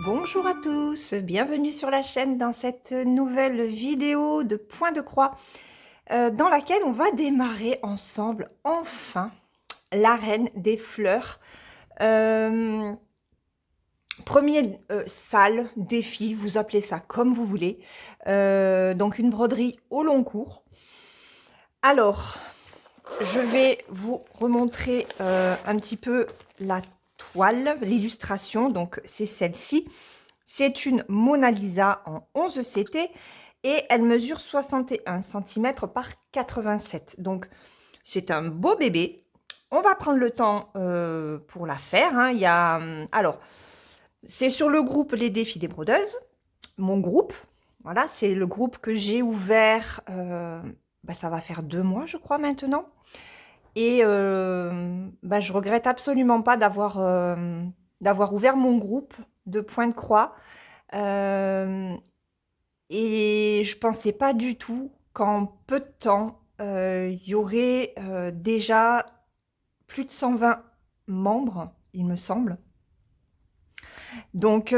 Bonjour à tous, bienvenue sur la chaîne dans cette nouvelle vidéo de Point de Croix dans laquelle on va démarrer ensemble, enfin, l'arène des fleurs. Euh, Premier salle, défi, vous appelez ça comme vous voulez. Donc une broderie au long cours. Alors, je vais vous remontrer un petit peu la toile, l'illustration. Donc c'est celle-ci. C'est une Mona Lisa en 11 CT et elle mesure 61 cm par 87. Donc, c'est un beau bébé. On va prendre le temps pour la faire, hein. Alors, c'est sur le groupe Les Défis des Brodeuses, mon groupe. Voilà, c'est le groupe que j'ai ouvert, ça va faire 2 mois, je crois, maintenant. Et je regrette absolument pas d'avoir ouvert mon groupe de Point de Croix. Euh, et je pensais pas du tout qu'en peu de temps, il y aurait déjà plus de 120 membres, il me semble. Donc,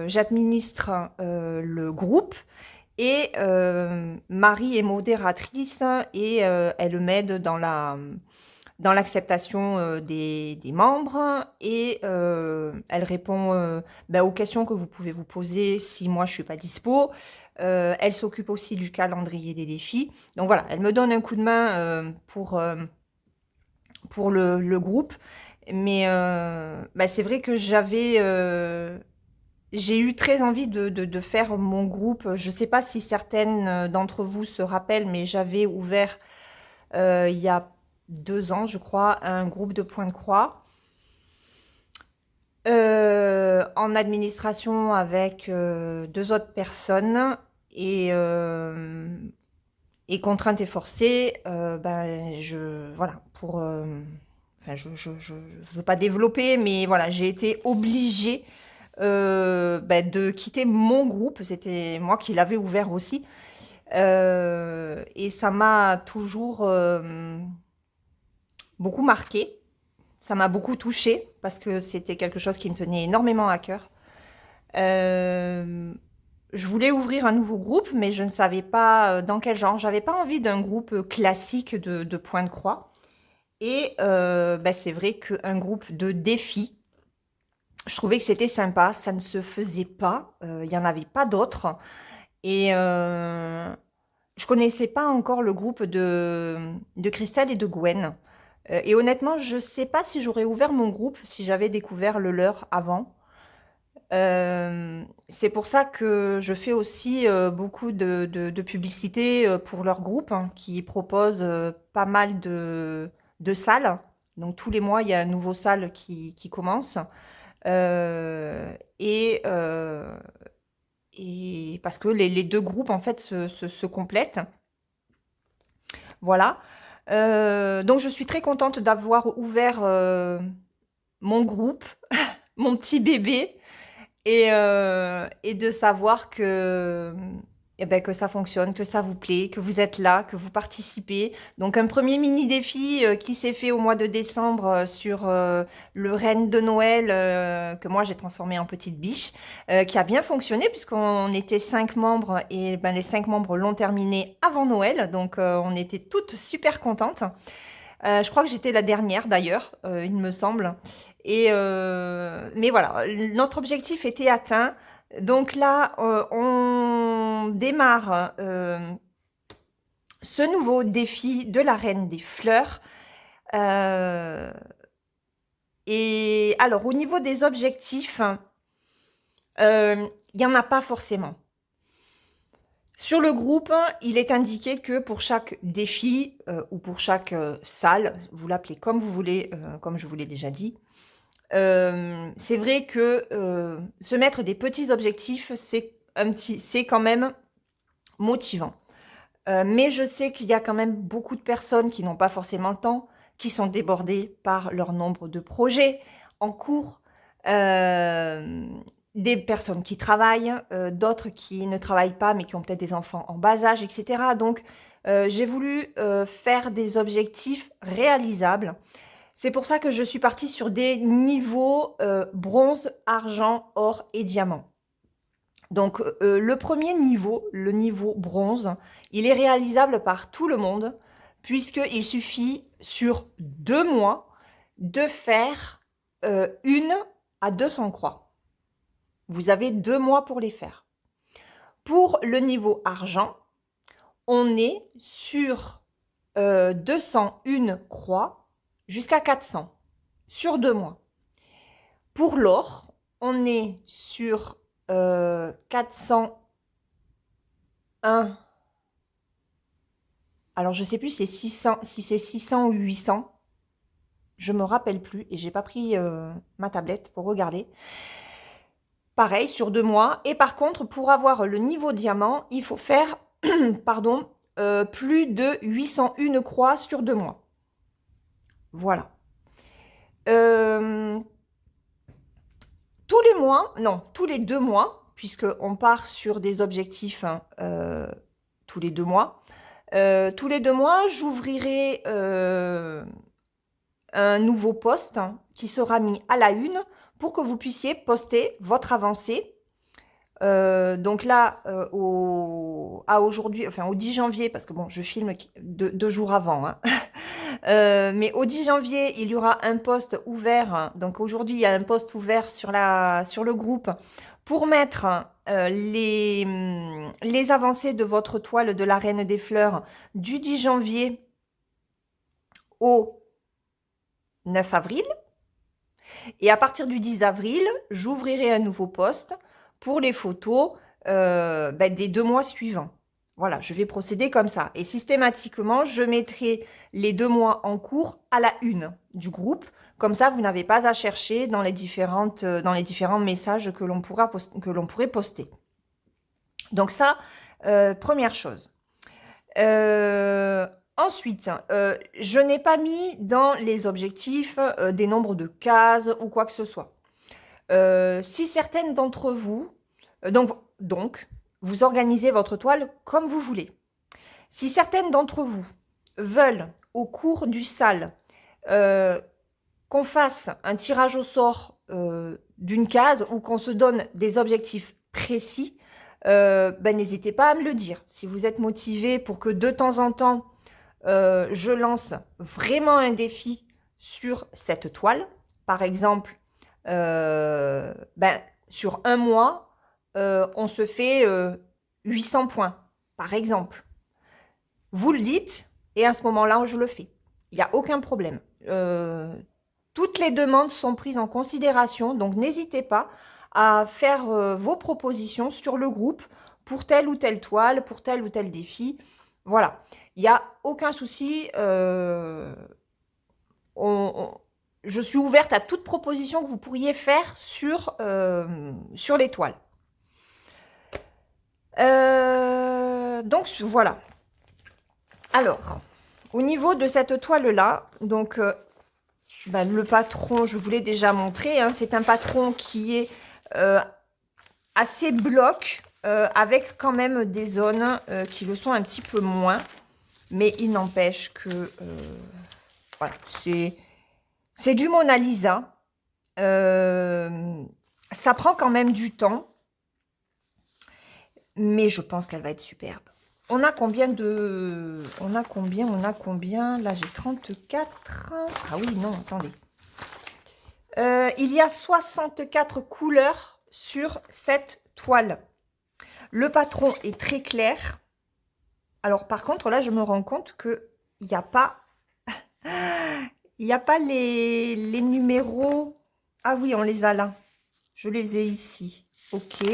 j'administre le groupe et Marie est modératrice et elle m'aide dans l'acceptation des membres et elle répond aux questions que vous pouvez vous poser si moi je suis pas dispo. Elle s'occupe aussi du calendrier des défis. Donc voilà, elle me donne un coup de main pour le groupe. Mais c'est vrai que j'ai eu très envie de faire mon groupe. Je ne sais pas si certaines d'entre vous se rappellent, mais j'avais ouvert il y a 2 ans, je crois, un groupe de Point de Croix en administration avec 2 autres personnes et contrainte et forcée, voilà, je veux pas développer, mais voilà, j'ai été obligée de quitter mon groupe. C'était moi qui l'avais ouvert aussi. Et ça m'a toujours beaucoup marqué. Ça m'a beaucoup touchée parce que c'était quelque chose qui me tenait énormément à cœur. Je voulais ouvrir un nouveau groupe, mais je ne savais pas dans quel genre. J'avais pas envie d'un groupe classique de Point de Croix. Et c'est vrai qu'un groupe de défis, je trouvais que c'était sympa. Ça ne se faisait pas. Il n'y en avait pas d'autres. Et je connaissais pas encore le groupe de Christelle et de Gwen. Et honnêtement, je sais pas si j'aurais ouvert mon groupe si j'avais découvert le leur avant. C'est pour ça que je fais aussi beaucoup de publicité pour leur groupe, hein, qui propose pas mal de salles. Donc tous les mois, il y a un nouveau salle qui commence. Euh, et, euh, et parce que les deux groupes en fait se complètent. Voilà. Donc je suis très contente d'avoir ouvert mon groupe, mon petit bébé. Et de savoir que ça fonctionne, que ça vous plaît, que vous êtes là, que vous participez. Donc un premier mini défi qui s'est fait au mois de décembre sur le renne de Noël que moi j'ai transformé en petite biche, qui a bien fonctionné puisqu'on était 5 membres et les 5 membres l'ont terminé avant Noël. Donc on était toutes super contentes. Je crois que j'étais la dernière d'ailleurs, il me semble. Mais voilà, notre objectif était atteint. Donc là, on démarre ce nouveau défi de la Reine des Fleurs. Euh, et alors, au niveau des objectifs, il n'y en a pas forcément. Sur le groupe, il est indiqué que pour chaque défi ou pour chaque salle, vous l'appelez comme vous voulez, comme je vous l'ai déjà dit, c'est vrai que se mettre des petits objectifs, c'est quand même motivant. Mais je sais qu'il y a quand même beaucoup de personnes qui n'ont pas forcément le temps, qui sont débordées par leur nombre de projets en cours, euh, des personnes qui travaillent, d'autres qui ne travaillent pas mais qui ont peut-être des enfants en bas âge, etc. Donc, J'ai voulu faire des objectifs réalisables. C'est pour ça que je suis partie sur des niveaux bronze, argent, or et diamant. Donc le premier niveau, le niveau bronze, il est réalisable par tout le monde puisqu'il suffit sur 2 mois de faire 1 à 200 croix. Vous avez 2 mois pour les faire. Pour le niveau argent, on est sur 201 croix jusqu'à 400 sur 2 mois. Pour l'or, on est sur 401. Alors, je ne sais plus si c'est 600 ou 800. Je ne me rappelle plus et j'ai pas pris ma tablette pour regarder. Pareil, sur 2 mois. Et par contre, pour avoir le niveau diamant, il faut faire pardon, plus de 801 croix sur 2 mois. Voilà. Tous les mois, non, tous les 2 mois, puisqu'on part sur des objectifs tous les 2 mois. Tous les 2 mois, j'ouvrirai un nouveau post qui sera mis à la une pour que vous puissiez poster votre avancée. Donc là, aujourd'hui, enfin au 10 janvier, parce que bon, je filme 2 jours avant, hein. Mais au 10 janvier, il y aura un post ouvert. Donc aujourd'hui, il y a un post ouvert sur le groupe pour mettre les avancées de votre toile de la Reine des Fleurs du 10 janvier au 9 avril. Et à partir du 10 avril, j'ouvrirai un nouveau post pour les photos des 2 mois suivants. Voilà, je vais procéder comme ça. Et systématiquement, je mettrai les 2 mois en cours à la une du groupe. Comme ça, vous n'avez pas à chercher dans les différents messages que l'on pourrait poster. Donc ça, première chose. Ensuite, je n'ai pas mis dans les objectifs des nombres de cases ou quoi que ce soit. Si certaines d'entre vous, donc, vous organisez votre toile comme vous voulez. Si certaines d'entre vous veulent, au cours du SAL, qu'on fasse un tirage au sort d'une case ou qu'on se donne des objectifs précis, n'hésitez pas à me le dire. Si vous êtes motivé pour que de temps en temps, je lance vraiment un défi sur cette toile, par exemple, sur un mois, on se fait 800 points, par exemple. Vous le dites et à ce moment-là, je le fais. Il n'y a aucun problème. Toutes les demandes sont prises en considération, donc n'hésitez pas à faire vos propositions sur le groupe pour telle ou telle toile, pour tel ou tel défi. Voilà, il n'y a aucun souci. Je suis ouverte à toute proposition que vous pourriez faire sur les toiles. Donc voilà. Alors, au niveau de cette toile-là, donc le patron, je vous l'ai déjà montré, hein, c'est un patron qui est assez bloc, avec quand même des zones qui le sont un petit peu moins. Mais il n'empêche que voilà, c'est du Mona Lisa. Ça prend quand même du temps. Mais je pense qu'elle va être superbe. On a combien de... On a combien Là, j'ai 34. Ah oui, non, attendez. Il y a 64 couleurs sur cette toile. Le patron est très clair. Alors, par contre, là, je me rends compte qu'il n'y a pas... Il n'y a pas les numéros. Ah oui, on les a là. Je les ai ici. Ok.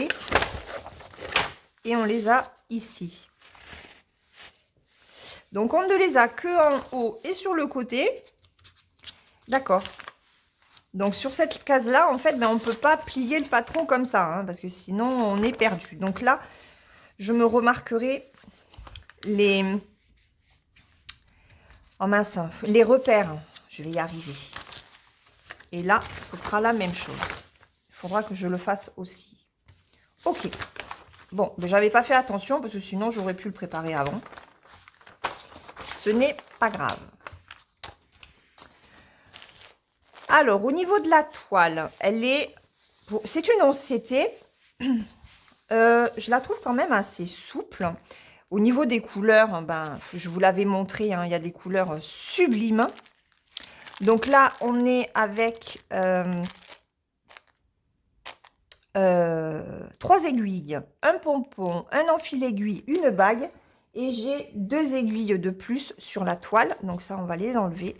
Et on les a ici. Donc, on ne les a que en haut et sur le côté. D'accord. Donc, sur cette case-là, en fait, on ne peut pas plier le patron comme ça, hein, parce que sinon, on est perdu. Donc là, je me remarquerai les... Oh mince, les repères. Je vais y arriver. Et là, ce sera la même chose. Il faudra que je le fasse aussi. Ok. Bon, mais j'avais pas fait attention parce que sinon, j'aurais pu le préparer avant. ce n'est pas grave. Alors, au niveau de la toile, elle est... C'est une 11CT. Je la trouve quand même assez souple. Au niveau des couleurs, ben, je vous l'avais montré, hein, il y a des couleurs sublimes. Donc là, on est avec 3 aiguilles, un pompon, un enfil-aiguille, une bague. Et j'ai 2 aiguilles de plus sur la toile. Donc ça, on va les enlever.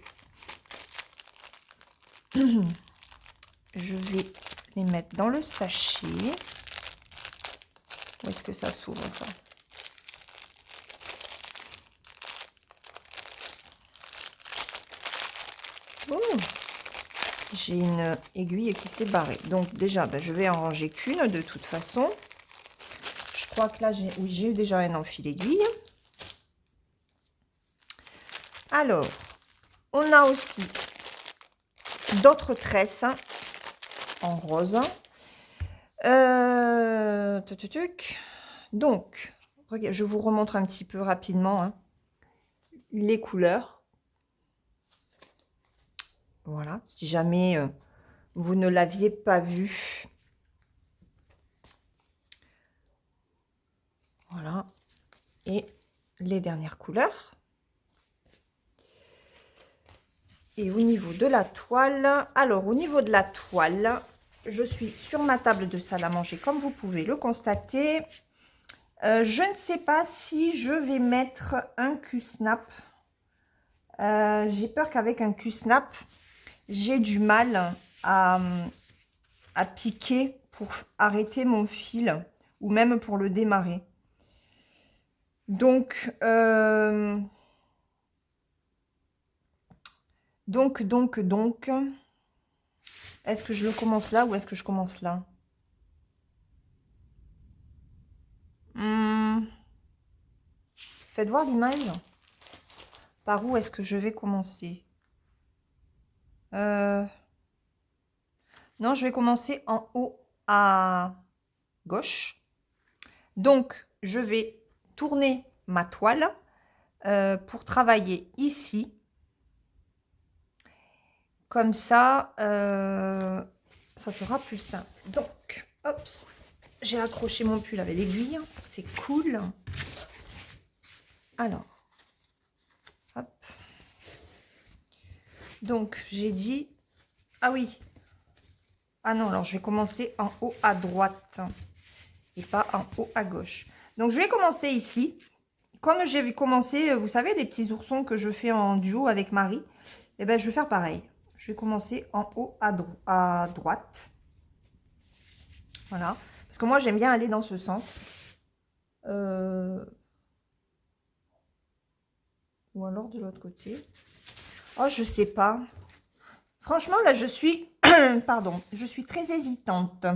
Je vais les mettre dans le sachet. Où est-ce que ça s'ouvre, ça? Oh, j'ai une aiguille qui s'est barrée. Donc déjà, ben, je vais en ranger qu'une de toute façon. Je crois que là, oui, j'ai eu déjà un enfil-aiguille. Alors, on a aussi d'autres tresses en rose. Donc, regarde, je vous remontre un petit peu rapidement hein, les couleurs. Voilà, si jamais vous ne l'aviez pas vu. Voilà, et les dernières couleurs. Et au niveau de la toile, alors au niveau de la toile, je suis sur ma table de salle à manger comme vous pouvez le constater. Je ne sais pas si je vais mettre un Q-snap. J'ai peur qu'avec un Q-snap, j'ai du mal à piquer pour arrêter mon fil ou même pour le démarrer. Donc, est-ce que je le commence là ou est-ce que je commence là? Faites voir l'image. Par où est-ce que je vais commencer? Non, je vais commencer en haut à gauche. Donc, je vais tourner ma toile pour travailler ici. Comme ça, ça sera plus simple. Donc, hop, j'ai accroché mon pull avec l'aiguille. C'est cool. Alors, hop. Donc, j'ai dit... Ah oui. Ah non, alors je vais commencer en haut à droite et pas en haut à gauche. Donc, je vais commencer ici. Comme j'ai commencé, vous savez, les petits oursons que je fais en duo avec Marie, eh ben, je vais faire pareil. Je vais commencer en haut à droite. Voilà. Parce que moi, j'aime bien aller dans ce sens. Ou alors de l'autre côté. Oh, je sais pas. Franchement, là, je suis... Pardon. Je suis très hésitante.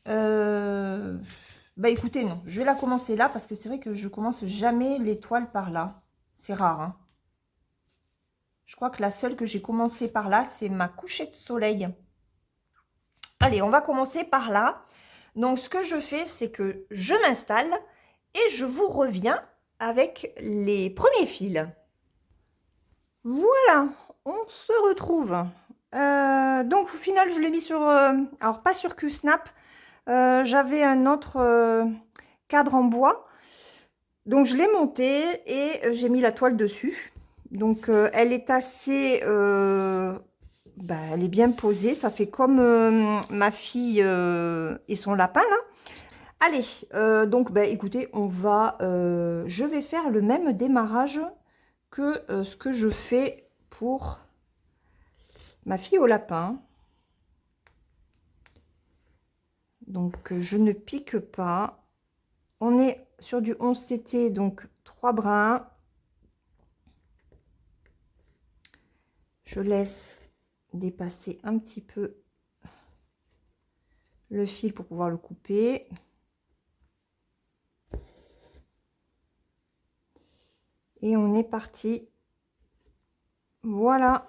Bah, écoutez, non. Je vais la commencer là parce que c'est vrai que je commence jamais les toiles par là. C'est rare, hein. Je crois que la seule que j'ai commencé par là, c'est ma couchée de soleil. Allez, on va commencer par là. Donc, ce que je fais, c'est que je m'installe et je vous reviens avec les premiers fils. Voilà, on se retrouve. Donc, au final, je l'ai mis sur... alors, pas sur Q-snap. J'avais un autre cadre en bois. Donc, je l'ai monté et j'ai mis la toile dessus. Donc, elle est assez... bah, elle est bien posée. Ça fait comme ma fille et son lapin, là. Allez, donc, bah, écoutez, on va... je vais faire le même démarrage que ce que je fais pour ma fille au lapin. Donc, je ne pique pas. On est sur du 11CT, donc 3 brins. Je laisse dépasser un petit peu le fil pour pouvoir le couper. Et on est parti. Voilà.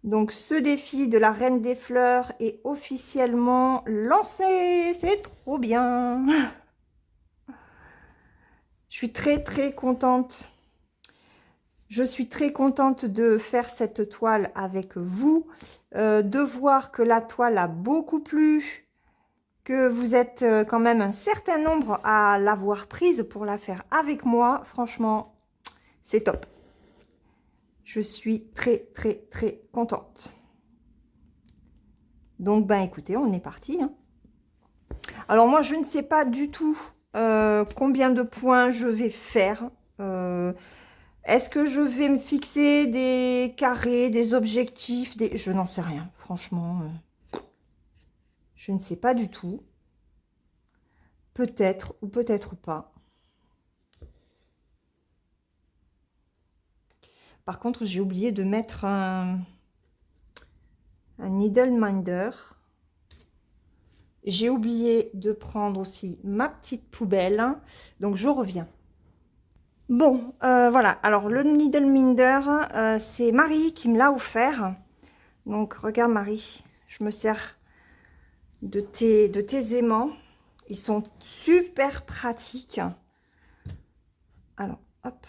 Donc, ce défi de la Reine des Fleurs est officiellement lancé. C'est trop bien. Je suis très contente. Je suis très contente de faire cette toile avec vous, de voir que la toile a beaucoup plu, que vous êtes quand même un certain nombre à l'avoir prise pour la faire avec moi. Franchement, c'est top. Je suis très contente. Donc, ben écoutez, on est parti. Hein. Alors moi, je ne sais pas du tout combien de points je vais faire. Est-ce que je vais me fixer des carrés, des objectifs, je n'en sais rien. Franchement, je ne sais pas du tout. Peut-être ou peut-être pas. Par contre, j'ai oublié de mettre un needle minder. J'ai oublié de prendre aussi ma petite poubelle. Donc, je reviens. Bon, voilà. Alors, le needle minder, c'est Marie qui me l'a offert. Donc, regarde Marie, je me sers de tes aimants. Ils sont super pratiques. Alors, hop.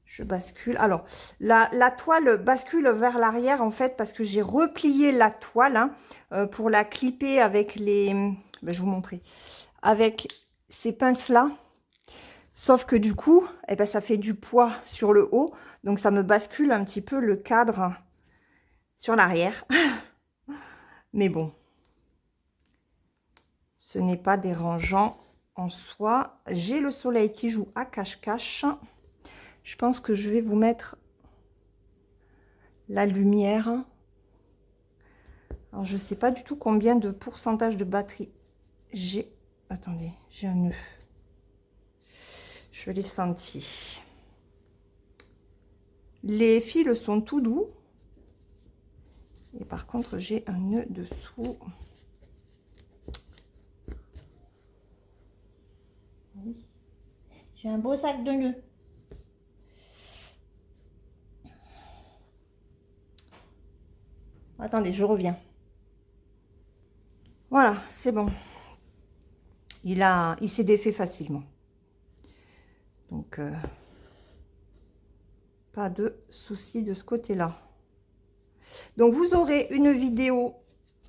Je bascule. Alors, la toile bascule vers l'arrière, en fait, parce que j'ai replié la toile hein, pour la clipper avec les... Ben, je vais vous montrer. Avec ces pinces-là. Sauf que du coup, eh ben, ça fait du poids sur le haut. Donc, ça me bascule un petit peu le cadre sur l'arrière. Mais bon, ce n'est pas dérangeant en soi. J'ai le soleil qui joue à cache-cache. Je pense que je vais vous mettre la lumière. Alors, je ne sais pas du tout combien de pourcentage de batterie j'ai. Attendez, j'ai un nœud. Je l'ai senti. Les fils sont tout doux. Et par contre, j'ai un nœud dessous. Oui. J'ai un beau sac de nœuds. Attendez, je reviens. Voilà, c'est bon. Il s'est défait facilement. Donc, pas de souci de ce côté-là. Donc, vous aurez une vidéo.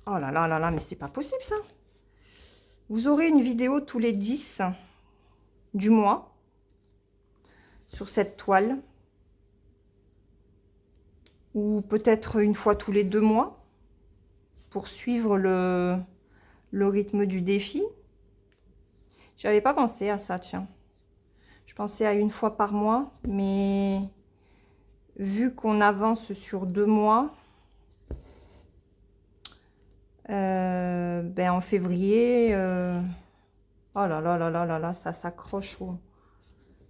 Oh là là là là, mais c'est pas possible ça. Vous aurez une vidéo tous les 10 du mois sur cette toile. Ou peut-être une fois tous les 2 mois pour suivre le rythme du défi. J'avais pas pensé à ça, tiens. Je pensais à une fois par mois, mais vu qu'on avance sur 2 mois, ben en février, oh là là là là là là, ça s'accroche au...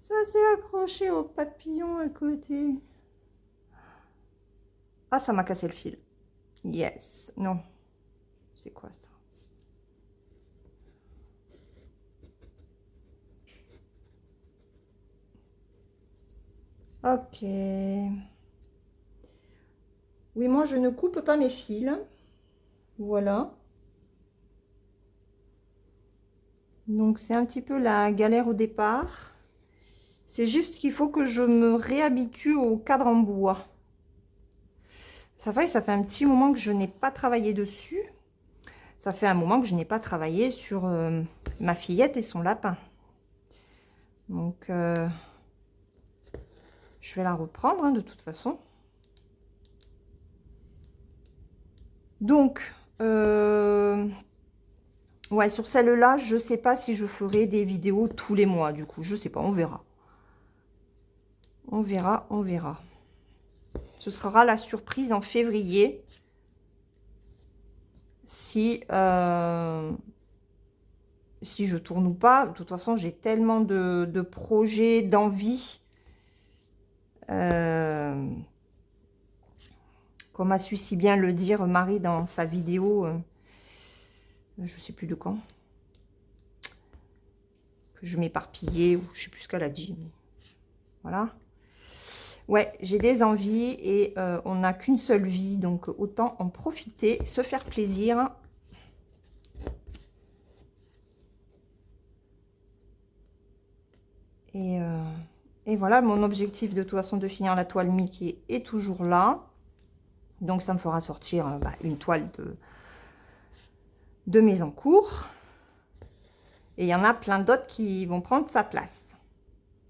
Ça s'est accroché au papillon à côté. Ah, ça m'a cassé le fil. Yes, non. C'est quoi ça? Ok. Oui, moi, je ne coupe pas mes fils. Voilà. Donc, c'est un petit peu la galère au départ. C'est juste qu'il faut que je me réhabitue au cadre en bois. Ça fait un petit moment que je n'ai pas travaillé dessus. Ça fait un moment que je n'ai pas travaillé sur ma fillette et son lapin. Donc, je vais la reprendre hein, de toute façon. Donc, ouais, sur celle-là, je ne sais pas si je ferai des vidéos tous les mois. Du coup, je ne sais pas, on verra. On verra, on verra. Ce sera la surprise en février. Si je tourne ou pas. De toute façon, j'ai tellement de projets, d'envie. Comme a su si bien le dire Marie dans sa vidéo, je ne sais plus de quand, que je m'éparpillais, ou je ne sais plus ce qu'elle a dit. Mais voilà. Ouais, j'ai des envies et on n'a qu'une seule vie, donc autant en profiter, se faire plaisir. Et voilà, mon objectif de toute façon de finir la toile Mickey est toujours là. Donc ça me fera sortir une toile de mes en cours. Et il y en a plein d'autres qui vont prendre sa place.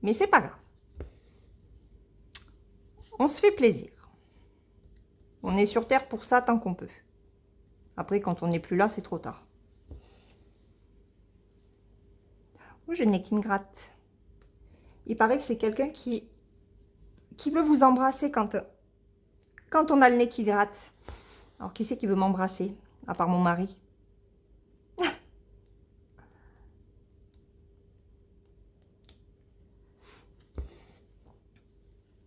Mais c'est pas grave. On se fait plaisir. On est sur Terre pour ça tant qu'on peut. Après, quand on n'est plus là, c'est trop tard. Oh, j'ai le nez qui me gratte. Il paraît que c'est quelqu'un qui veut vous embrasser quand on a le nez qui gratte. Alors, qui c'est qui veut m'embrasser? À part mon mari.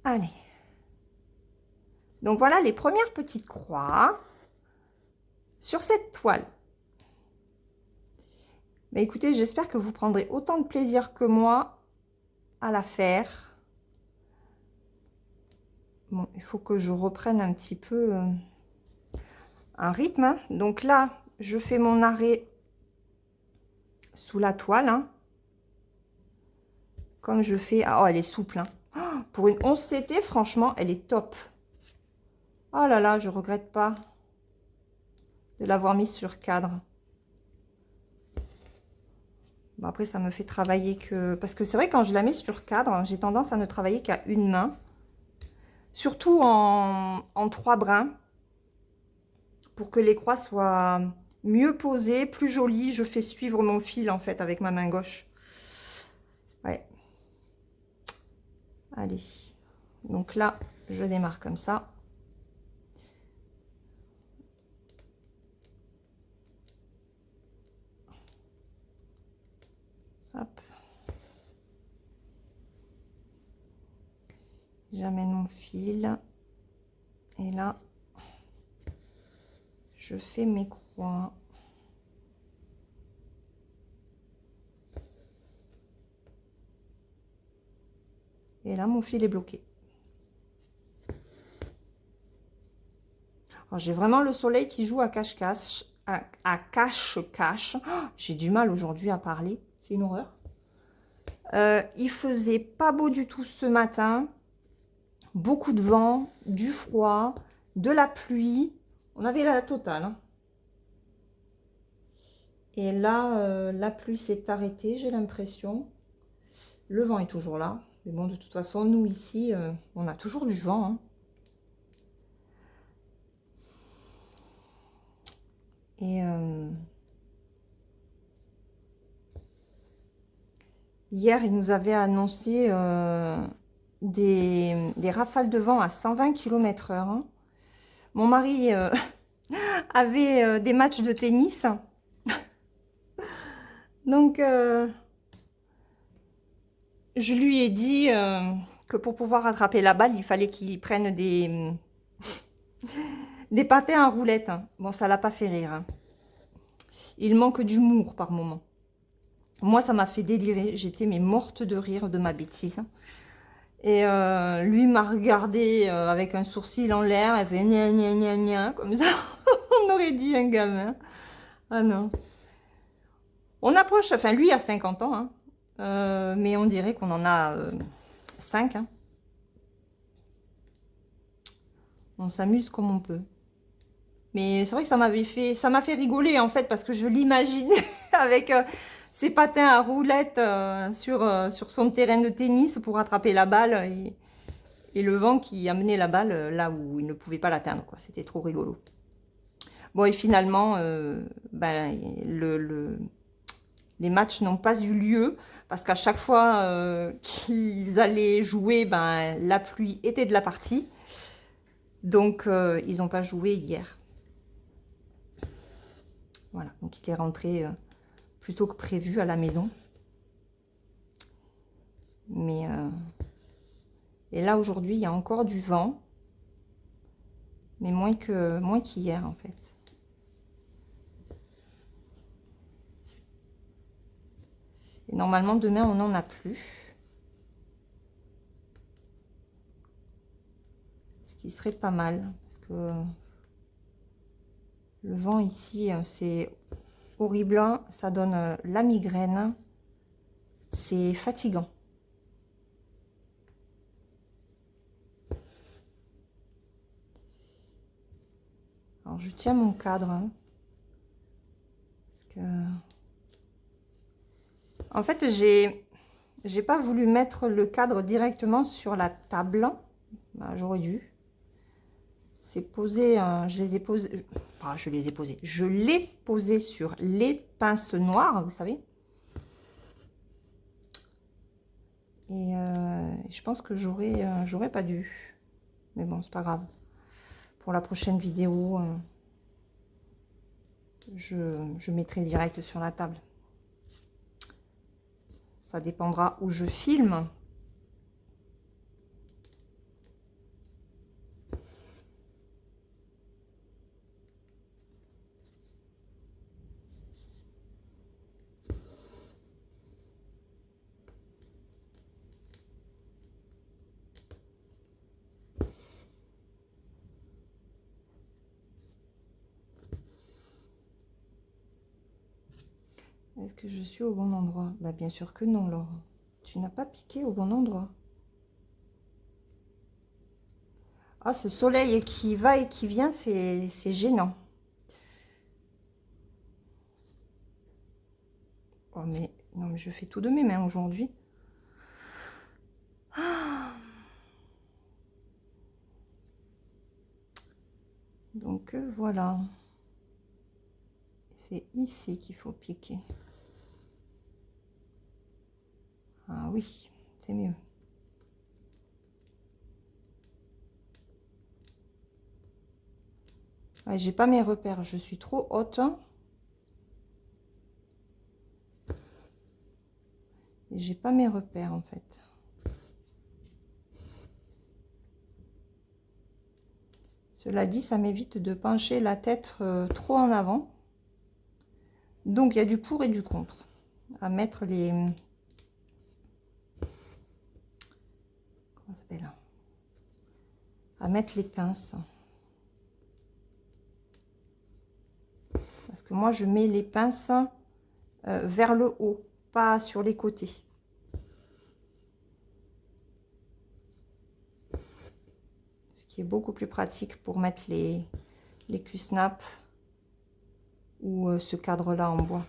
Allez. Donc, voilà les premières petites croix sur cette toile. Mais écoutez, j'espère que vous prendrez autant de plaisir que moi à la faire. Bon, il faut que je reprenne un petit peu un rythme. Hein. Donc là, je fais mon arrêt sous la toile. Hein. Comme je fais... Oh, elle est souple. Hein. Oh, pour une 11 CT, franchement, elle est top. Oh là là, je regrette pas de l'avoir mise sur cadre. Bon, après, ça me fait travailler que... Parce que c'est vrai, quand je la mets sur cadre, j'ai tendance à ne travailler qu'à une main. Surtout en 3 brins. Pour que les croix soient mieux posées, plus jolies. Je fais suivre mon fil, en fait, avec ma main gauche. Ouais. Allez. Donc là, je démarre comme ça. Hop. J'amène mon fil. Et là, je fais mes croix. Et là, mon fil est bloqué. J'ai vraiment le soleil qui joue à cache-cache. À cache-cache. Oh, j'ai du mal aujourd'hui à parler. C'est une horreur. Il faisait pas beau du tout ce matin. Beaucoup de vent, du froid, de la pluie. On avait la totale. Hein. Et là, la pluie s'est arrêtée, j'ai l'impression. Le vent est toujours là. Mais bon, de toute façon, nous ici, on a toujours du vent. Hein. Et hier, il nous avait annoncé des rafales de vent à 120 km/h. Hein. Mon mari avait des matchs de tennis. Donc, je lui ai dit que pour pouvoir attraper la balle, il fallait qu'il prenne des patins à roulettes. Bon, ça l'a pas fait rire. Hein. Il manque d'humour par moment. Moi, ça m'a fait délirer. J'étais mais morte de rire de ma bêtise. Et lui m'a regardé avec un sourcil en l'air. Elle fait gna gna gna gna, comme ça. On aurait dit un gamin. Ah non. On approche, enfin lui a 50 ans. Hein. Mais on dirait qu'on en a 5. Hein. On s'amuse comme on peut. Mais c'est vrai que ça m'a fait rigoler en fait parce que je l'imaginais avec ses patins à roulettes sur son terrain de tennis pour attraper la balle et le vent qui amenait la balle là où il ne pouvait pas l'atteindre. C'était trop rigolo. Bon et finalement, les matchs n'ont pas eu lieu parce qu'à chaque fois qu'ils allaient jouer, la pluie était de la partie. Donc ils n'ont pas joué hier. Voilà, donc il est rentré plus tôt que prévu à la maison. Mais et là aujourd'hui, il y a encore du vent. Mais moins qu'hier en fait. Et normalement demain on n'en a plus. Ce qui serait pas mal. Parce que le vent ici, c'est horrible. Ça donne la migraine. C'est fatigant. je tiens mon cadre. Hein, parce que... En fait, j'ai pas voulu mettre le cadre directement sur la table. Bah, j'aurais dû. C'est posé, je les ai posés, je les ai posés. Je l'ai posé sur les pinces noires, vous savez. Et je pense que j'aurais pas dû. Mais bon, c'est pas grave. Pour la prochaine vidéo, je mettrai direct sur la table. Ça dépendra où je filme. Est-ce que je suis au bon endroit? Bah, bien sûr que non, Laure. Tu n'as pas piqué au bon endroit. Ah, ce soleil qui va et qui vient, c'est gênant. Oh, mais non, mais je fais tout de mes mains aujourd'hui. Ah. Donc voilà. C'est ici qu'il faut piquer. Ah oui, c'est mieux. Ouais, j'ai pas mes repères, je suis trop haute. J'ai pas mes repères en fait. Cela dit, ça m'évite de pencher la tête trop en avant. Donc il y a du pour et du contre à mettre les... Comment ça s'appelle? À mettre les pinces. Parce que moi je mets les pinces vers le haut, pas sur les côtés. Ce qui est beaucoup plus pratique pour mettre les Q-snap ou ce cadre là en bois.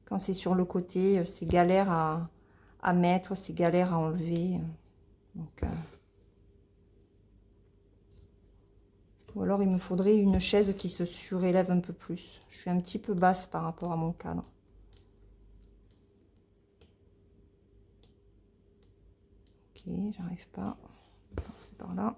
Quand c'est sur le côté, c'est galère à mettre, c'est galère à enlever. Donc, ou alors il me faudrait une chaise qui se surélève un peu plus. Je suis un petit peu basse par rapport à mon cadre. Ok, j'arrive pas. C'est par là.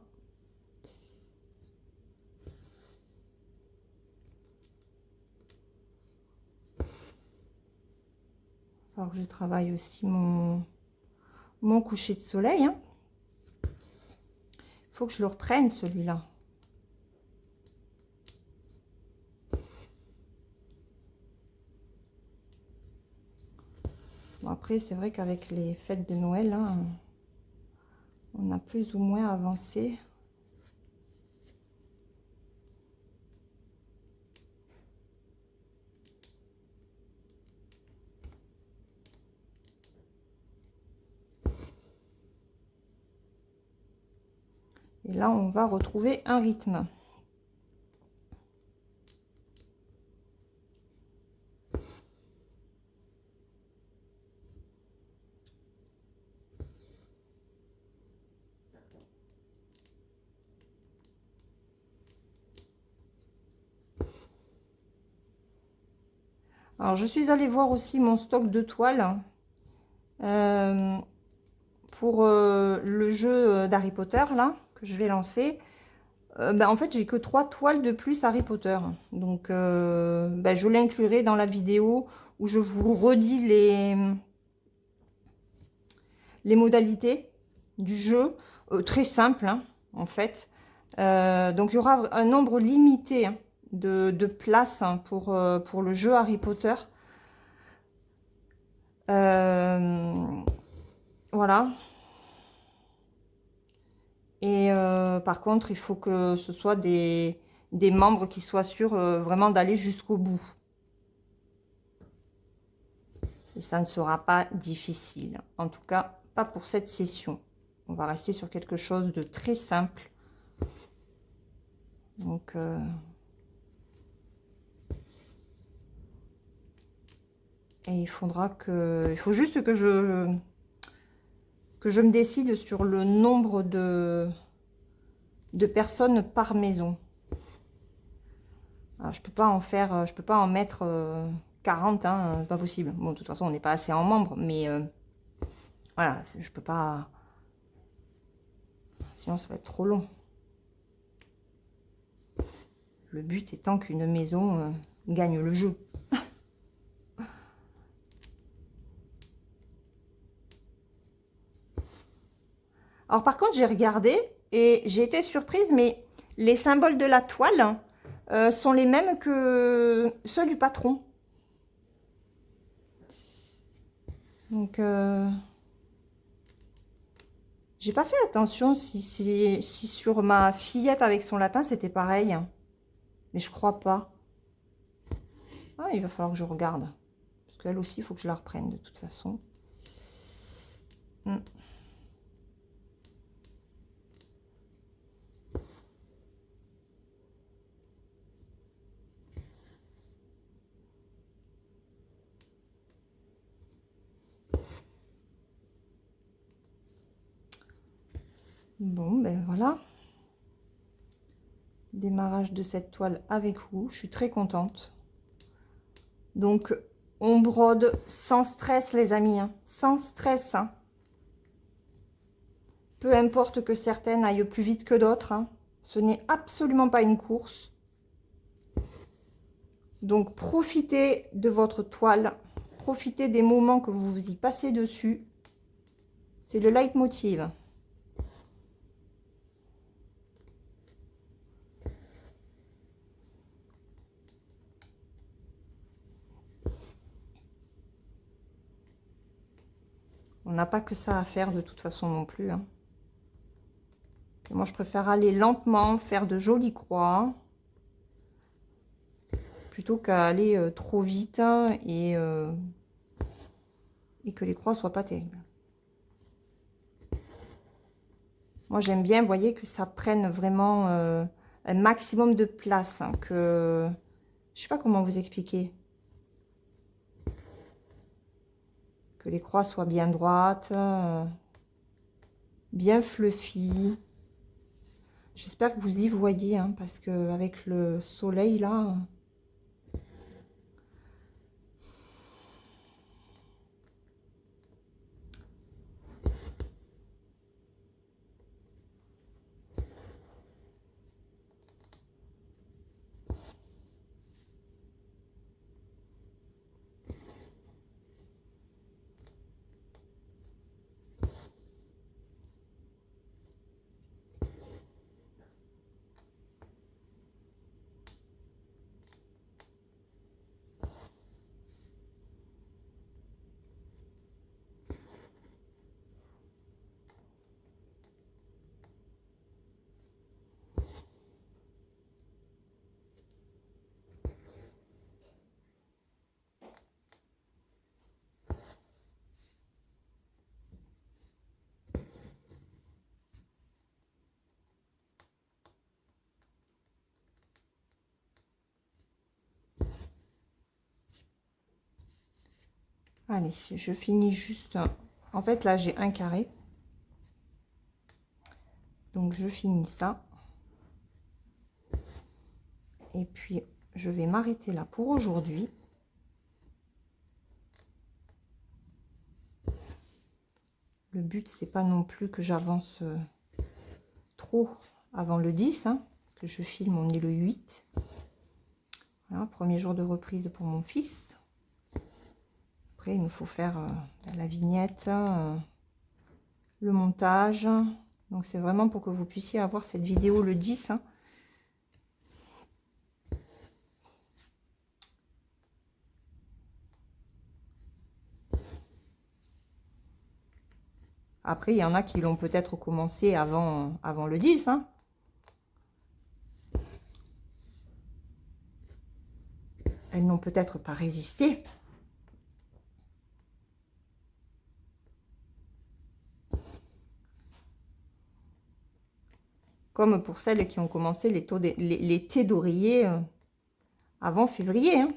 Alors que je travaille aussi mon coucher de soleil. Il faut que je le reprenne celui-là. Bon, après, c'est vrai qu'avec les fêtes de Noël, hein, on a plus ou moins avancé. Et là, on va retrouver un rythme. Alors, je suis allée voir aussi mon stock de toiles pour le jeu d'Harry Potter, là, que je vais lancer. En fait, j'ai que 3 toiles de plus Harry Potter. Donc, je l'inclurai dans la vidéo où je vous redis les modalités du jeu. Très simple, hein, en fait. Donc, il y aura un nombre limité, hein, de places, hein, pour le jeu Harry Potter. Voilà. Et par contre, il faut que ce soit des membres qui soient sûrs vraiment d'aller jusqu'au bout. Et ça ne sera pas difficile. En tout cas, pas pour cette session. On va rester sur quelque chose de très simple. Donc, et il faut juste que je me décide sur le nombre de personnes par maison. Alors, je peux pas en faire, je peux pas en mettre 40, hein, c'est pas possible. Bon, de toute façon, on n'est pas assez en membres, mais voilà, je peux pas. Sinon, ça va être trop long. Le but étant qu'une maison gagne le jeu. Alors, par contre, j'ai regardé et j'ai été surprise, mais les symboles de la toile sont les mêmes que ceux du patron. Donc, j'ai pas fait attention si sur ma fillette avec son lapin, c'était pareil. Mais je crois pas. Ah, il va falloir que je regarde. Parce qu'elle aussi, il faut que je la reprenne de toute façon. Bon, ben voilà. Démarrage de cette toile avec vous. Je suis très contente. Donc, on brode sans stress, les amis. Hein. Sans stress. Hein. Peu importe que certaines aillent plus vite que d'autres. Hein. Ce n'est absolument pas une course. Donc, profitez de votre toile. Profitez des moments que vous y passez dessus. C'est le leitmotiv. On n'a pas que ça à faire de toute façon non plus. Hein. Et moi, je préfère aller lentement, faire de jolies croix, plutôt qu'à aller trop vite et que les croix soient pas terribles. Moi, j'aime bien, vous voyez, que ça prenne vraiment un maximum de place. Hein, que je sais pas comment vous expliquer. Que les croix soient bien droites, bien fluffy. J'espère que vous y voyez, hein, parce qu'avec le soleil, là... Allez, je finis juste... En fait, là, j'ai un carré. Donc, je finis ça. Et puis, je vais m'arrêter là pour aujourd'hui. Le but, c'est pas non plus que j'avance trop avant le 10, hein, parce que je filme, on est le 8. Voilà, premier jour de reprise pour mon fils. Après, il me faut faire la vignette, le montage. Donc, c'est vraiment pour que vous puissiez avoir cette vidéo le 10. Hein. Après, il y en a qui l'ont peut-être commencé avant le 10. Hein. Elles n'ont peut-être pas résisté. comme pour celles qui ont commencé les thés d'oreiller avant février. Hein.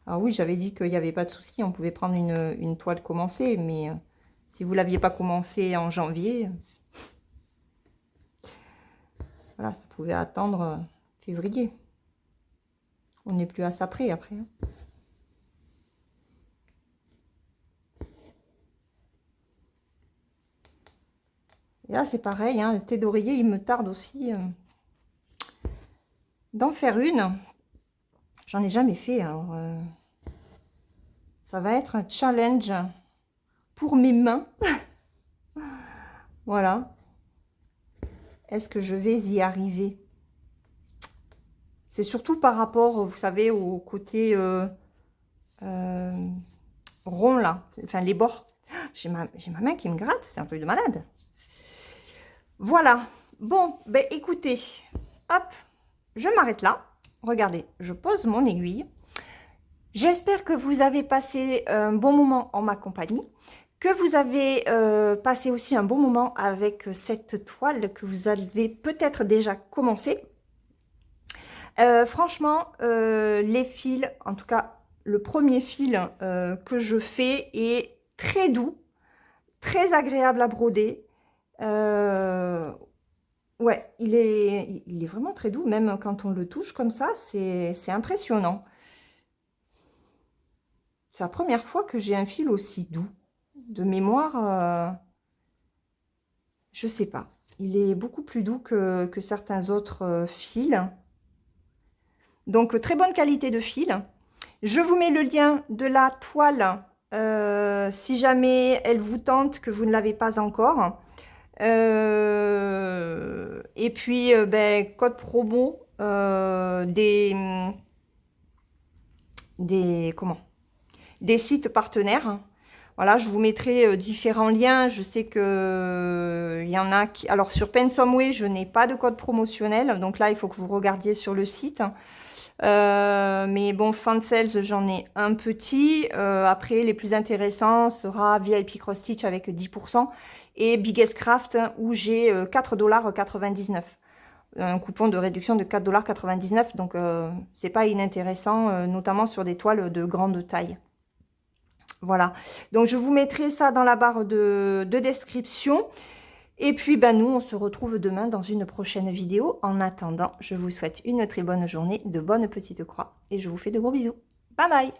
Alors oui, j'avais dit qu'il n'y avait pas de souci, on pouvait prendre une toile commencée, mais si vous ne l'aviez pas commencé en janvier, voilà, ça pouvait attendre février. On n'est plus à ça près après. Hein. Et là, c'est pareil, hein, le thé d'oreiller, il me tarde aussi d'en faire une. J'en ai jamais fait, alors ça va être un challenge pour mes mains. Voilà. Est-ce que je vais y arriver? C'est surtout par rapport, vous savez, au côté rond là, enfin les bords. J'ai ma main qui me gratte, c'est un truc de malade. Voilà. Bon, ben écoutez, hop, je m'arrête là. Regardez, je pose mon aiguille. J'espère que vous avez passé un bon moment en ma compagnie, que vous avez passé aussi un bon moment avec cette toile que vous avez peut-être déjà commencé. Franchement, les fils, en tout cas le premier fil que je fais est très doux, très agréable à broder. Ouais, il est vraiment très doux, même quand on le touche comme ça, c'est impressionnant. C'est la première fois que j'ai un fil aussi doux. De mémoire, je sais pas. Il est beaucoup plus doux que certains autres fils. Donc, très bonne qualité de fil. Je vous mets le lien de la toile si jamais elle vous tente, que vous ne l'avez pas encore. Et puis, ben, code promo des sites partenaires. Voilà, je vous mettrai différents liens. Je sais que il y en a qui... Alors, sur Pensomeway, je n'ai pas de code promotionnel. Donc là, il faut que vous regardiez sur le site. Mais bon, Fansales, j'en ai un petit. Après, les plus intéressants sera VIP Cross Stitch avec 10% et Biggest Craft où j'ai 4,99 $. Un coupon de réduction de 4,99 $. Donc, c'est pas inintéressant, notamment sur des toiles de grande taille. Voilà. Donc, je vous mettrai ça dans la barre de description. Et puis, ben, nous, on se retrouve demain dans une prochaine vidéo. En attendant, je vous souhaite une très bonne journée, de bonnes petites croix. Et je vous fais de gros bisous. Bye bye!